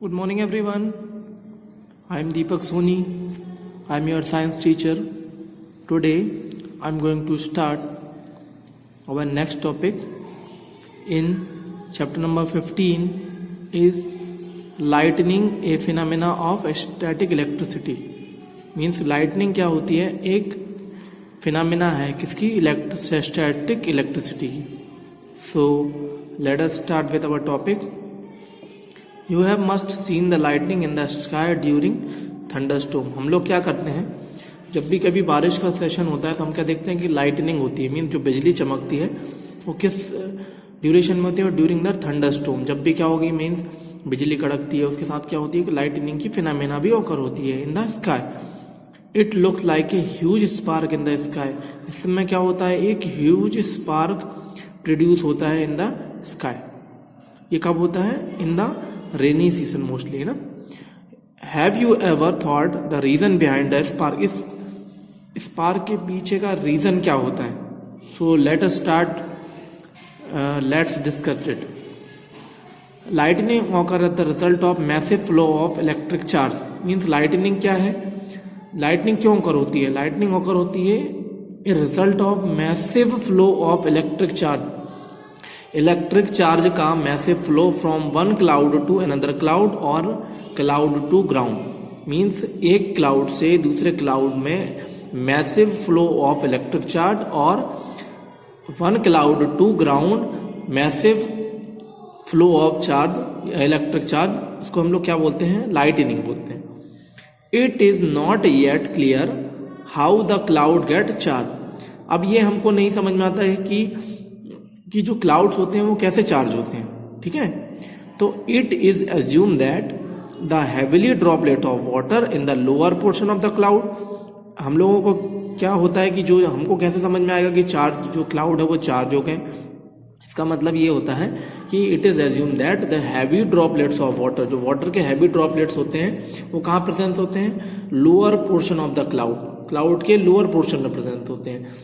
Good morning, everyone. I am Deepak Soni. I am your science teacher. Today, I am going to start our next topic in chapter number 15 is lightning, a phenomena of static electricity. Means lightning क्या होती है? एक phenomena है किसकी? Static electricity की. So, let us start with our topic. You have must seen the lightning in the sky during thunderstorm. हम लोग क्या करते हैं, जब भी कभी बारिश का सेशन होता है तो हम क्या देखते हैं कि लाइटनिंग होती है. मीन जो बिजली चमकती है वो किस ड्यूरेशन में होती है? During the thunderstorm. जब भी क्या होगी, मीन्स बिजली कड़कती है, उसके साथ क्या होती है कि लाइटनिंग की फिनोमेना भी ऑकर होती है in the sky. It looks like a huge spark in the sky. इसमें क्या होता है? एक ह्यूज स्पार्क प्रोड्यूस होता है इन द स्काई. ये कब होता है? In the rainy season mostly, है ना. Have you ever thought the reason behind the spark. इस स्पार्क के पीछे का रीजन क्या होता है? So let us start, let's discuss it. Lightning occur at the result of massive flow of electric charge. Means lightning क्या है? Lightning क्यों ऑकर होती है? लाइटनिंग ऑकर होती है a result of massive flow of electric charge. Electric charge का massive flow from one cloud to another cloud और cloud to ground. Means एक क्लाउड से दूसरे क्लाउड में massive flow of electric charge और one cloud to ground massive flow of charge, electric charge. इसको हम लोग क्या बोलते हैं? लाइटनिंग बोलते हैं. It is not yet clear how the cloud get charge. अब ये हमको नहीं समझ में आता है कि जो क्लाउड्स होते हैं वो कैसे चार्ज होते हैं. ठीक है, तो it is assume that the heavily droplet of water in the lower portion of the cloud. हम लोगों को क्या होता है कि जो हमको कैसे समझ में आएगा कि चार्ज जो क्लाउड है वो चार्ज हो गए? इसका मतलब ये होता है कि it is assume that the heavy droplets of water, जो वाटर के हैवी ड्रॉपलेट्स होते हैं वो कहाँ प्रेजेंट होते हैं? Lower portion of the cloud. Cloud के लोअर पोर्शन में प्रेजेंट होते हैं.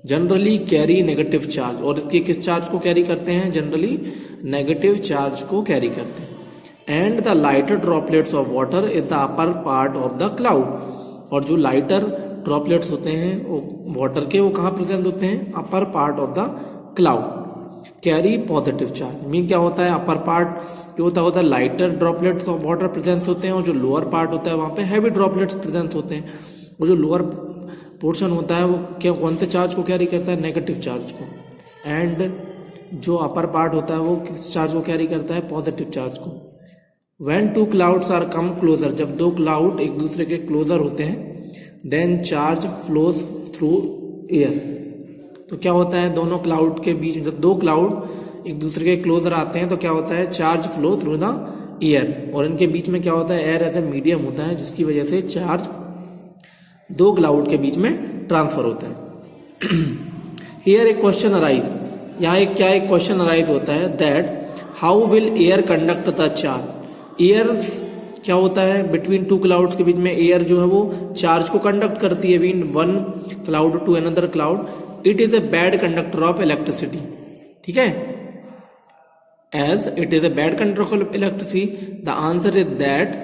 Generally carry negative charge. और इसके किस चार्ज को कैरी करते हैं? जनरली नेगेटिव चार्ज को कैरी करते हैं. And the lighter droplets of water is the upper part of the cloud. और जो लाइटर ड्रॉपलेट्स होते हैं वो वाटर के, वो कहाँ प्रेजेंट होते हैं? Upper part of the cloud. Carry positive charge. Mean क्या होता है? अपर पार्ट जो होता है lighter droplets of water present होते हैं, और जो लोअर पार्ट होता है वहां पे हैवी ड्रॉपलेट्स प्रेजेंट होते हैं. और जो लोअर पोर्शन होता है वो क्या, कौन से चार्ज को कैरी करता है? नेगेटिव चार्ज को. एंड जो अपर पार्ट होता है वो किस चार्ज को कैरी करता है? पॉजिटिव चार्ज को. When two clouds are come closer. जब दो क्लाउड एक दूसरे के क्लोजर होते हैं, then charge flows through air. तो क्या होता है? दोनों क्लाउड के बीच, जब दो क्लाउड एक दूसरे के क्लोजर आते हैं तो क्या होता है? Charge flow through the air. और इनके बीच में क्या होता है? एयर एज ए मीडियम होता है, जिसकी वजह से चार्ज दो क्लाउड के बीच में ट्रांसफर होता है. हियर एक क्वेश्चन अराइज. यहाँ एक क्वेश्चन अराइज होता है that how will air conduct the charge. Air क्या होता है? बिटवीन टू क्लाउड्स के बीच में एयर जो है वो चार्ज को कंडक्ट करती है between one cloud to another cloud. It is a bad conductor of electricity. ठीक है, as it is a bad conductor of electricity, the answer is that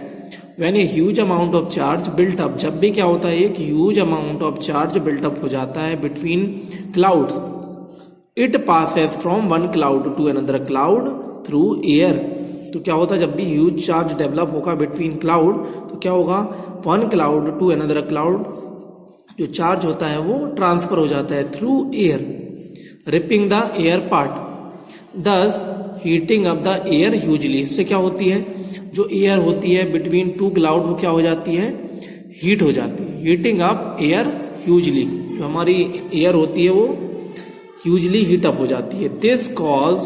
when a huge amount of charge built up. जब भी क्या होता है? एक huge amount of charge built up हो जाता है between clouds. It passes from one cloud to another cloud through air. तो क्या होता है? जब भी huge charge develop होगा between cloud, तो क्या होगा? one cloud to another cloud, जो charge होता है वो transfer हो जाता है through air, ripping the air part, thus heating up the air hugely. इससे क्या होती है? जो एयर होती है बिटवीन टू क्लाउड वो क्या हो जाती है? हीट हो जाती है. Heating up air hugely. जो हमारी एयर होती है वो ह्यूजली हीट अप हो जाती है. दिस कॉज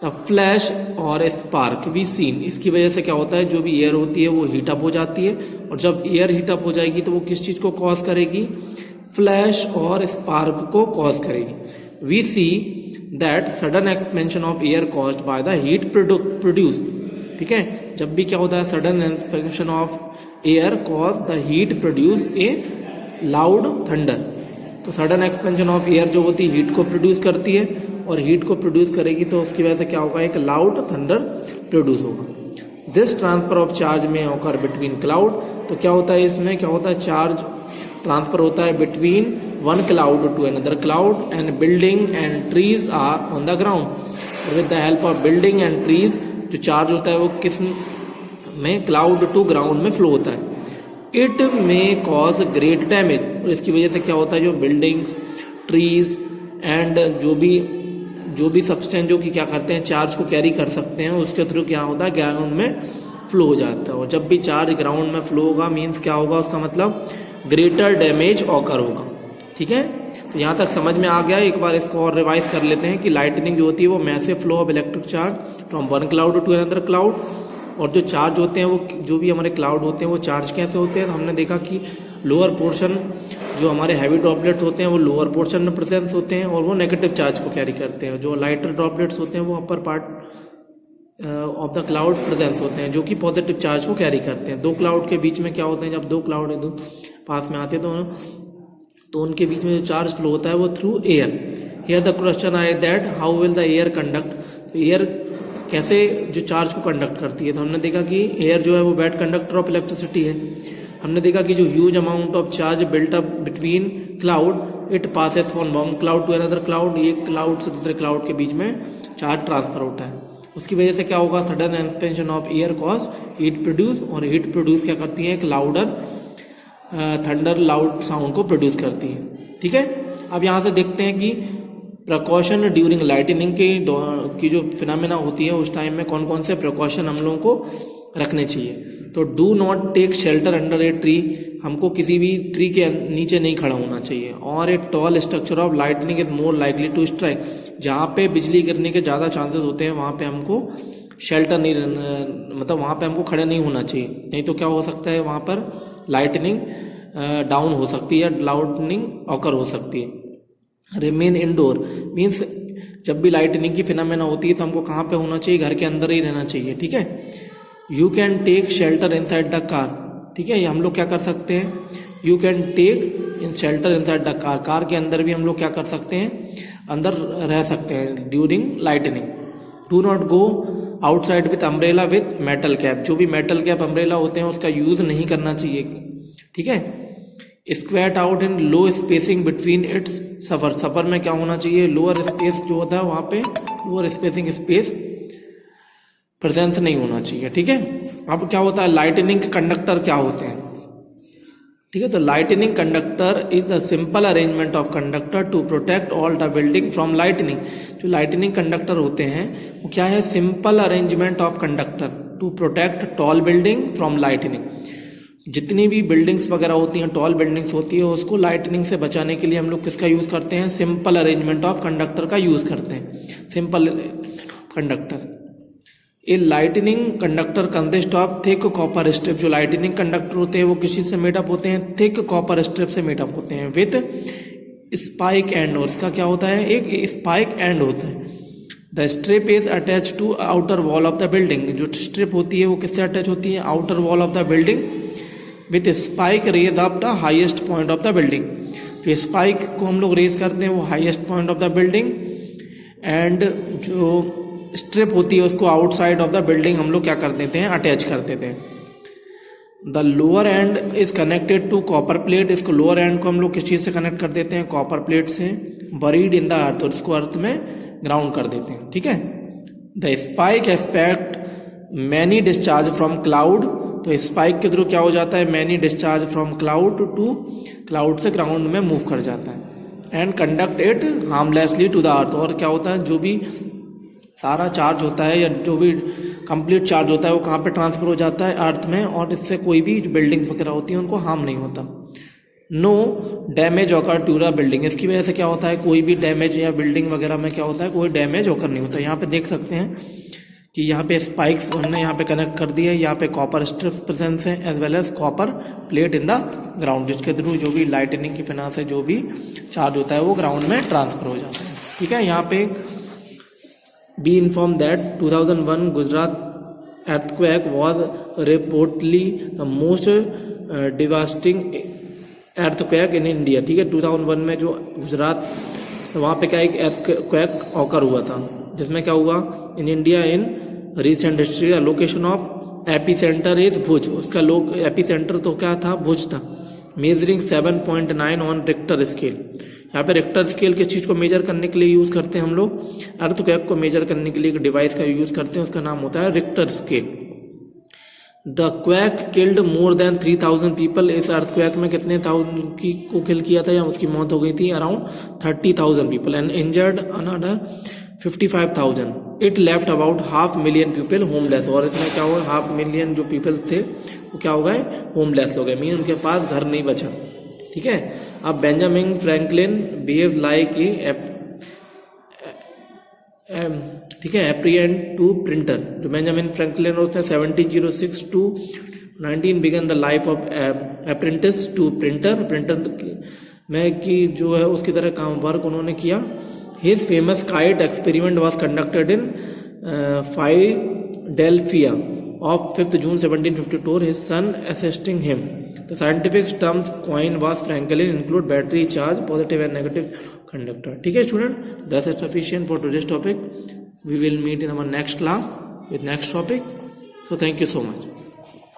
द फ्लैश और स्पार्क बी सीन. इसकी वजह से क्या होता है? जो भी एयर होती है वो हीट अप हो जाती है, और जब एयर हीट अप हो जाएगी तो वो किस चीज को कॉज करेगी? फ्लैश और स्पार्क को कॉज करेगी. We see that sudden expansion of air caused by the heat produce. ठीक है, जब भी क्या होता है? Sudden expansion of air cause the heat produce a loud thunder. तो सडन एक्सपेंशन ऑफ एयर जो होती है हीट को प्रोड्यूस करती है, और हीट को प्रोड्यूस करेगी तो उसकी वजह से क्या होगा? एक लाउड थंडर प्रोड्यूस होगा. दिस ट्रांसफर ऑफ चार्ज में ऑकर बिटवीन क्लाउड। तो क्या होता है इसमें, क्या होता है, चार्ज ट्रांसफर होता है between one cloud to another cloud and building and trees are on the ground. With the help of building and trees जो चार्ज होता है वो किस में, क्लाउड टू ग्राउंड में फ्लो होता है। इट में कॉज ग्रेट डैमेज, और इसकी वजह से क्या होता है, जो बिल्डिंग्स, ट्रीज एंड जो भी सब्सटेंस जो कि क्या करते हैं, चार्ज को कैरी कर सकते हैं, उसके थ्रू क्या होता है, ग्राउंड में फ्लो हो जाता है। और जब भी चार्ज ग्राउंड में फ्लो होगा मीन्स क्या होगा, उसका मतलब ग्रेटर डैमेज ऑकर होगा। ठीक है, तो यहाँ तक समझ में आ गया। एक बार इसको और रिवाइज कर लेते हैं कि लाइटनिंग जो होती है वो massive flow of electric charge from one cloud to another cloud. और जो चार्ज होते हैं वो, जो भी हमारे क्लाउड होते हैं वो चार्ज कैसे होते हैं, हमने देखा कि लोअर पोर्शन जो हमारे हैवी ड्रॉपलेट्स होते हैं वो लोअर पोर्शन में प्रेजेंस होते हैं और वो नेगेटिव चार्ज को कैरी करते हैं। जो लाइटर ड्रॉपलेट्स होते हैं वो upper part of the cloud presence होते हैं जो कि पॉजिटिव चार्ज को कैरी करते हैं। दो क्लाउड के बीच में क्या होते हैं, जब दो क्लाउड पास में आते हैं तो उनके बीच में जो चार्ज फ्लो होता है वो through air. Here the question आए that how will the air conduct, air कैसे जो चार्ज को कंडक्ट करती है। तो हमने देखा कि एयर जो है वो बैड कंडक्टर ऑफ इलेक्ट्रिसिटी है। हमने देखा कि जो huge amount of charge built up between cloud it passes from one cloud to another cloud, एक क्लाउड से दूसरे क्लाउड के बीच में चार्ज ट्रांसफर होता है। उसकी वजह से क्या होगा, sudden expansion of air cause heat produce, और हीट प्रोड्यूस क्या करती है, एक लाउडर थंडर लाउड साउंड को प्रोड्यूस करती है। ठीक है, अब यहाँ से देखते हैं कि प्रिकॉशन ड्यूरिंग लाइटनिंग की जो फिनोमेना होती है उस टाइम में कौन कौन से प्रिकॉशन हम लोगों को रखने चाहिए। तो do not take shelter under a tree, हमको किसी भी ट्री के नीचे नहीं खड़ा होना चाहिए। और a tall structure of lightning is more likely to strike, जहाँ पे बिजली गिरने के ज़्यादा चांसेस होते हैं वहाँ पे हमको शेल्टर नहीं, मतलब वहाँ पे हमको खड़े नहीं होना चाहिए, नहीं तो क्या हो सकता है, वहाँ पर लाइटनिंग डाउन हो सकती है, लाइटनिंग ऑकर हो सकती है। रिमेन इंडोर मीन्स जब भी लाइटनिंग की फिनोमेना होती है तो हमको कहाँ पे होना चाहिए, घर के अंदर ही रहना चाहिए। ठीक है, you can take shelter inside the car, ठीक है, ये हम लोग क्या कर सकते हैं, you can take in shelter inside the car, car के अंदर भी हम लोग क्या कर सकते हैं, अंदर रह सकते हैं during lightning. Do not go outside with umbrella with metal cap, जो भी मेटल कैप अम्ब्रेला होते हैं उसका यूज नहीं करना चाहिए। ठीक है, squat out in low spacing between its सफर, सफर में क्या होना चाहिए, लोअर स्पेस जो होता है वहां पे लोअर स्पेसिंग स्पेस प्रेजेंस नहीं होना चाहिए। ठीक है, अब क्या होता है, लाइटनिंग कंडक्टर क्या होते हैं। ठीक है, तो lightning conductor is a simple arrangement of conductor to protect all the building from lightning. जो लाइटनिंग कंडक्टर होते हैं वो क्या है, simple arrangement of conductor to protect tall building from lightning. जितनी भी बिल्डिंग्स वगैरह होती हैं, टॉल बिल्डिंग्स होती है, उसको लाइटनिंग से बचाने के लिए हम लोग किसका यूज करते हैं, सिंपल अरेंजमेंट ऑफ कंडक्टर का यूज करते हैं। Simple conductor, a lightning conductor consist of thick copper strip, जो लाइटनिंग कंडक्टर होते हैं वो किसी से मेडअप होते हैं, थिक कॉपर स्ट्रिप से मेडअप होते हैं विथ स्पाइक एंड, और इसका क्या होता है, एक स्पाइक एंड होता है। The strip is attach to outer wall of the building, जो स्ट्रिप होती है वो किससे अटैच होती है, outer wall of the building with spike raise up the highest point of the building. जो स्पाइक को हम लोग रेज करते हैं वो highest point of the building, and जो स्ट्रिप होती है उसको आउटसाइड ऑफ द बिल्डिंग हम लोग क्या कर देते हैं, अटैच कर देते हैं। The lower end is connected to copper plate, इसको लोअर एंड को हम लोग किस चीज से कनेक्ट कर देते हैं, कॉपर प्लेट से। बरीड इन द अर्थ, और इसको अर्थ में ग्राउंड कर देते हैं। ठीक है, the spike expect many discharge from cloud, तो स्पाइक के थ्रू क्या हो जाता है, many discharge from cloud to, cloud से ग्राउंड में मूव कर जाता है। And conduct it harmlessly to the earth, और क्या होता है, जो भी सारा चार्ज होता है या जो भी कंप्लीट चार्ज होता है वो कहाँ पे ट्रांसफर हो जाता है, अर्थ में, और इससे कोई भी बिल्डिंग वगैरह होती है उनको हार्म नहीं होता। No damage occur to the building, इसकी वजह से क्या होता है, कोई भी डैमेज या बिल्डिंग वगैरह में क्या होता है, कोई डैमेज ऑकर नहीं होता। यहाँ पे देख सकते हैं कि यहाँ पे स्पाइक्स हमने यहाँ पे कनेक्ट कर दिए, यहाँ पे कॉपर स्ट्रिप प्रेजेंस है as well as copper plate in the ground, जिसके थ्रू जो भी लाइटनिंग की फिना से जो भी चार्ज होता है वो ग्राउंड में ट्रांसफर हो जाता है। ठीक है, यहाँ पे be inform that 2001 Gujarat earthquake was reportedly the most devastating earthquake in India। ठीक है, 2001 में जो गुजरात वहाँ पे क्या एक earthquake ऑकर हुआ था, जिसमें क्या हुआ, in India in recent history location of epicenter is Bhuj, उसका लोग एपिसेंटर तो क्या था, भुज था। मेजरिंग 7.9 ऑन रिक्टर स्केल, यहाँ पे रिक्टर स्केल किस चीज को मेजर करने के लिए यूज करते हैं हम लोग, अर्थक्वेक को मेजर करने के लिए एक डिवाइस का यूज करते हैं, उसका नाम होता है Richter scale. The quack killed more than 3000 people, इस अर्थक्वेक में कितने थाउजेंड की को किल किया था या उसकी मौत हो गई थी, around 30,000 people, and injured another 55,000। It left about 500,000 people homeless, और इसमें क्या हुआ, 500,000 जो पीपल थे वो क्या हो गए, होमलेस हो गए, मीन उनके पास घर नहीं बचा। ठीक है, अब Benjamin Franklin behave like a, ठीक है, एप्रिएंट टू प्रिंटर, जो बेंजामिन फ्रैंकलिन उसने 1706 to 19 began the life of apprentice to printer, printer में की जो है उसकी तरह काम वर्क उन्होंने किया। His famous kite experiment was conducted in Philadelphia of 5th June 1752, his son assisting him. The scientific terms coined was Franklin include battery charge, positive and negative conductor. ठीक है student, that is sufficient for today's topic. We will meet in our next class with next topic. So thank you so much.